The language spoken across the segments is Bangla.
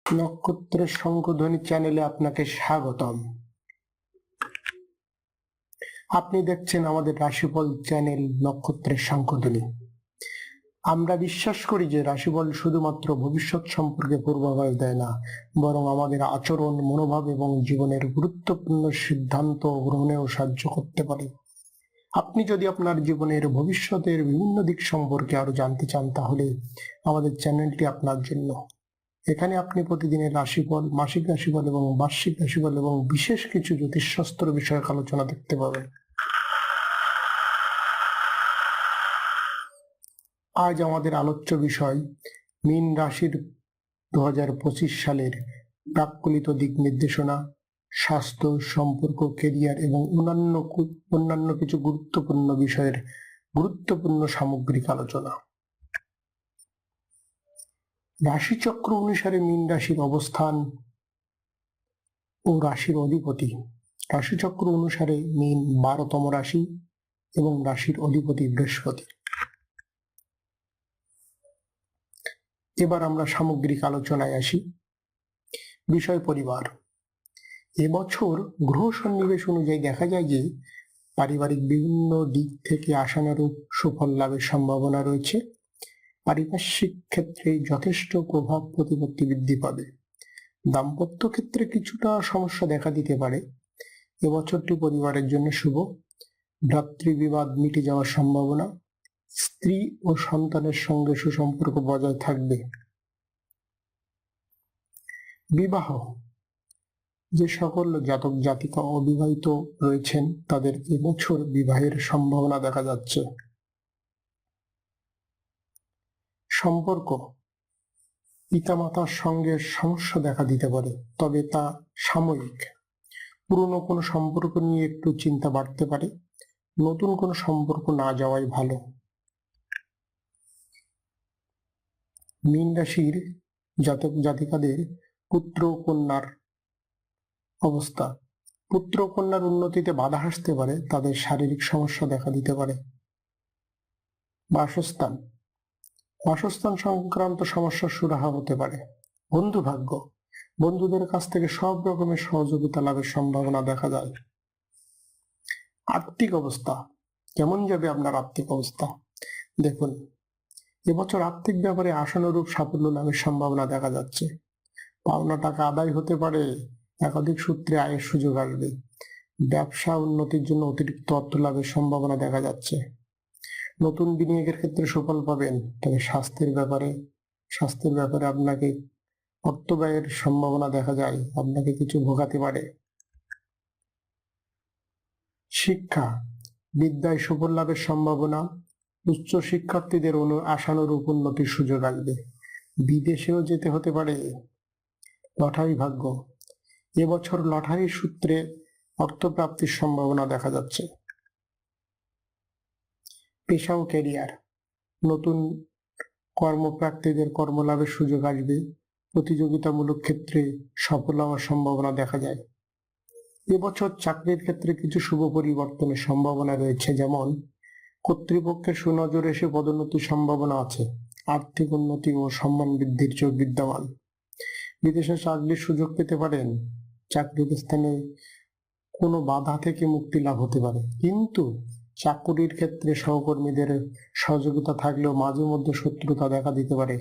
নক্ষত্রের শঙ্খধ্বনি চ্যানেলে আপনাকে স্বাগতম। আপনি দেখছেন আমাদের রাশিফল চ্যানেল নক্ষত্রের শঙ্খধ্বনি। আমরা বিশ্বাস করি যে রাশিফল শুধুমাত্র ভবিষ্যৎ সম্পর্কে পূর্বাভাস দেয় না, বরং আমাদের আচরণ, মনোভাব এবং জীবনের গুরুত্বপূর্ণ সিদ্ধান্ত গ্রহণেও সাহায্য করতে পারে। আপনি যদি আপনার জীবনের ভবিষ্যতের বিভিন্ন দিক সম্পর্কে আরো জানতে চান, তাহলে আমাদের চ্যানেলটি আপনার জন্য। এখানে আপনি প্রতিদিনের রাশিফল, মাসিক রাশিফল এবং বার্ষিক রাশিফল এবং বিশেষ কিছু জ্যোতিষশাস্ত্র বিষয়ক আলোচনা দেখতে পাবেন। আজ আমাদের আলোচ্য বিষয় মীন রাশির 2025 সালের প্রাক্কলিত দিক নির্দেশনা, স্বাস্থ্য, সম্পর্ক, কেরিয়ার এবং অন্যান্য কিছু গুরুত্বপূর্ণ বিষয়ের গুরুত্বপূর্ণ সামগ্রিক আলোচনা। রাশিচক্র অনুসারে মীন রাশির অবস্থান ও রাশির অধিপতি। রাশিচক্র অনুসারে মীন 12তম রাশি এবং রাশির অধিপতি বৃহস্পতি। এবার আমরা সামগ্রিক আলোচনায় আসি। বিষয় পরিবার। এবছর গ্রহ সন্নিবেশ অনুযায়ী দেখা যায় যে পারিবারিক বিভিন্ন দিক থেকে আশানুরূপ সুফল লাভের সম্ভাবনা রয়েছে। পারিপার্শ্বিক ক্ষেত্রে যথেষ্ট প্রভাব প্রতিপত্তি বৃদ্ধি পাবে। দাম্পত্য ক্ষেত্রে কিছুটা সমস্যা দেখা দিতে পারে। এবছরটি পরিবারের জন্য শুভ। ভ্রাতৃবিবাদ মিটে যাওয়ার সম্ভাবনা। স্ত্রী ও সন্তানের সঙ্গে সুসম্পর্ক বজায় থাকবে। বিবাহ। যে সকল জাতক জাতিকা অবিবাহিত রয়েছেন তাদের এবছর বিবাহের সম্ভাবনা দেখা যাচ্ছে। সম্পর্ক। পিতামাতার সঙ্গে সমস্যা দেখা দিতে পারে, তবে তা সাময়িক। পুরনো কোনো সম্পর্ক নিয়ে একটু চিন্তা বাড়তে পারে। নতুন কোনো সম্পর্ক না যাওয়াই ভালো। মীন রাশির জাতক জাতিকাদের পুত্র কন্যার অবস্থা। পুত্র কন্যার উন্নতিতে বাধা আসতে পারে, তাদের শারীরিক সমস্যা দেখা দিতে পারে। বাসস্থান। বাসস্থান সংক্রান্ত সমস্যার সুরাহা হতে পারে। বন্ধু ভাগ্য। বন্ধুদের কাছ থেকে সব রকমের সহযোগিতা লাভের সম্ভাবনা দেখা যায়। আর্থিক অবস্থা। কেমন যাবে আপনার আর্থিক অবস্থা? দেখুন, এবছর আর্থিক ব্যাপারে আশানুরূপ সাফল্য লাভের সম্ভাবনা দেখা যাচ্ছে। পাওনা টাকা আদায় হতে পারে। একাধিক সূত্রে আয়ের সুযোগ আসবে। ব্যবসা উন্নতির জন্য অতিরিক্ত অর্থ লাভের সম্ভাবনা দেখা যাচ্ছে। নতুন বিনিয়োগের ক্ষেত্রে সুফল পাবেন। তবে স্বাস্থ্যের ব্যাপারে আপনাকে অর্থ ব্যয়ের সম্ভাবনা দেখা যায়, আপনাকে কিছু ভোগাতে পারে। শিক্ষা। বিদ্যায় সুফল লাভের সম্ভাবনা। উচ্চ শিক্ষার্থীদের আশানুরূপ উন্নতির সুযোগ আসবে। বিদেশেও যেতে হতে পারে। লটারি ভাগ্য। এবছর লটারির সূত্রে অর্থপ্রাপ্তির সম্ভাবনা দেখা যাচ্ছে। পেশা ও ক্যারিয়ার। নতুন কর্মপ্রার্থীদের কর্মলাভের সুযোগ আসবে। প্রতিযোগিতামূলক ক্ষেত্রে সফল হওয়ার সম্ভাবনা দেখা যায়। এবছর চাকরির ক্ষেত্রে কিছু শুভ পরিবর্তনের সম্ভাবনা রয়েছে, যেমন কর্তৃপক্ষের সুনজর এসে পদোন্নতির সম্ভাবনা আছে। আর্থিক উন্নতি ও সম্মান বৃদ্ধির যোগ বিদ্যমান। বিদেশে চাকরির সুযোগ পেতে পারেন। চাকরির স্থানে কোনো বাধা থেকে মুক্তি লাভ হতে পারে, কিন্তু চাকুরির ক্ষেত্রে সহকর্মীদের সহযোগিতা থাকলেও মাঝে মধ্যে শত্রুতা দেখা দিতে পারে।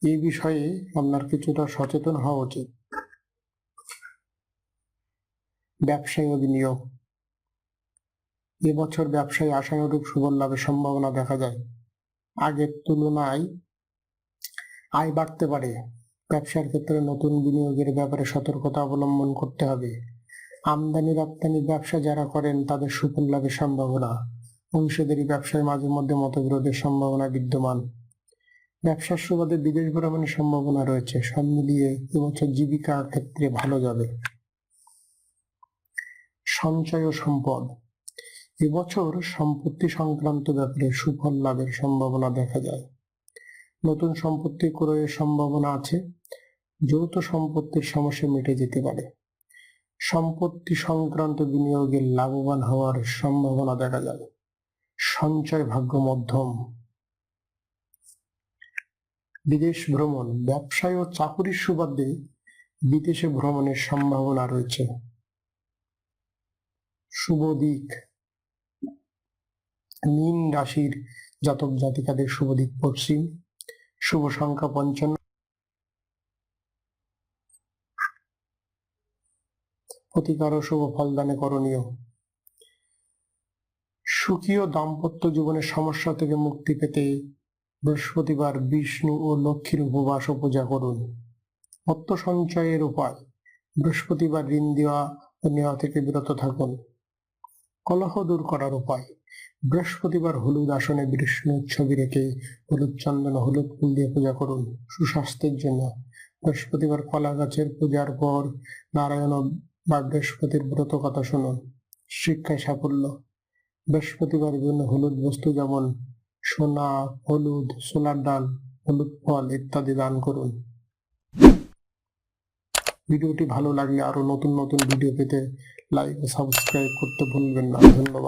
এই বিষয়ে আপনার কিছুটা সচেতন হওয়া উচিত। ব্যবসায় ও বিনিয়োগ। এবছর ব্যবসায় আশানুরূপ সুফল লাভের সম্ভাবনা দেখা যায়। আগের তুলনায় আয় বাড়তে পারে। ব্যবসার ক্ষেত্রে নতুন বিনিয়োগের ব্যাপারে সতর্কতা অবলম্বন করতে হবে। আমদানি রপ্তানি ব্যবসা যারা করেন তাদের সুফল লাভের সম্ভাবনা। অংশীদারি ব্যবসায় মাঝে মধ্যে মতবিরোধের সম্ভাবনা বিদ্যমান। ব্যবসার সুবাদে বিদেশ ভ্রমণের সম্ভাবনা রয়েছে। সব মিলিয়ে এবছর জীবিকা ক্ষেত্রে ভালো যাবে। সঞ্চয় ও সম্পদ। এবছর সম্পত্তি সংক্রান্ত ব্যাপারে সুফল লাভের সম্ভাবনা দেখা যায়। নতুন সম্পত্তি ক্রয়ের সম্ভাবনা আছে। যৌথ সম্পত্তির সমস্যা মিটে যেতে পারে। সম্পত্তি সংক্রান্ত বিনিয়োগে লাভবান হওয়ার সম্ভাবনা দেখা যায়। সঞ্চয় ভাগ্য মধ্যম। বিদেশ ভ্রমণ, ব্যবসায় ও চাকুরির সুবাদে বিদেশে ভ্রমণের সম্ভাবনা রয়েছে। শুভ দিক, মীন রাশির জাতক জাতিকাদের শুভ দিক পশ্চিম। শুভ সংখ্যা 55। প্রতিকার ও শুভ ফলদানে করণীয়। সুখী ও দাম্পত্য জীবনের সমস্যা থেকে মুক্তি পেতে বৃহস্পতিবার বিষ্ণু ও লক্ষ্মীর উপবাস ও পূজা করুন। অর্থ সঞ্চয়ের উপায়, বৃহস্পতিবার ঋণ দেওয়া ও নেওয়া থেকে বিরত থাকুন। কলহ দূর করার উপায়, বৃহস্পতিবার হলুদ আসনে বিষ্ণুর ছবি রেখে হলুদ চন্দন ও হলুদ ফুল দিয়ে পূজা করুন। সুস্বাস্থ্যের জন্য বৃহস্পতিবার কলা গাছের পূজার পর নারায়ণ বা বৃহস্পতির ব্রত কথা শুনুন। শিক্ষায় সাফল্য, বৃহস্পতিবার বিভিন্ন হলুদ বস্তু যেমন সোনা, হলুদ, ছোলার ডাল, হলুদ ফল ইত্যাদি দান করুন। ভিডিওটি ভালো লাগলে আরো নতুন নতুন ভিডিও পেতে লাইক ও সাবস্ক্রাইব করতে ভুলবেন না। ধন্যবাদ।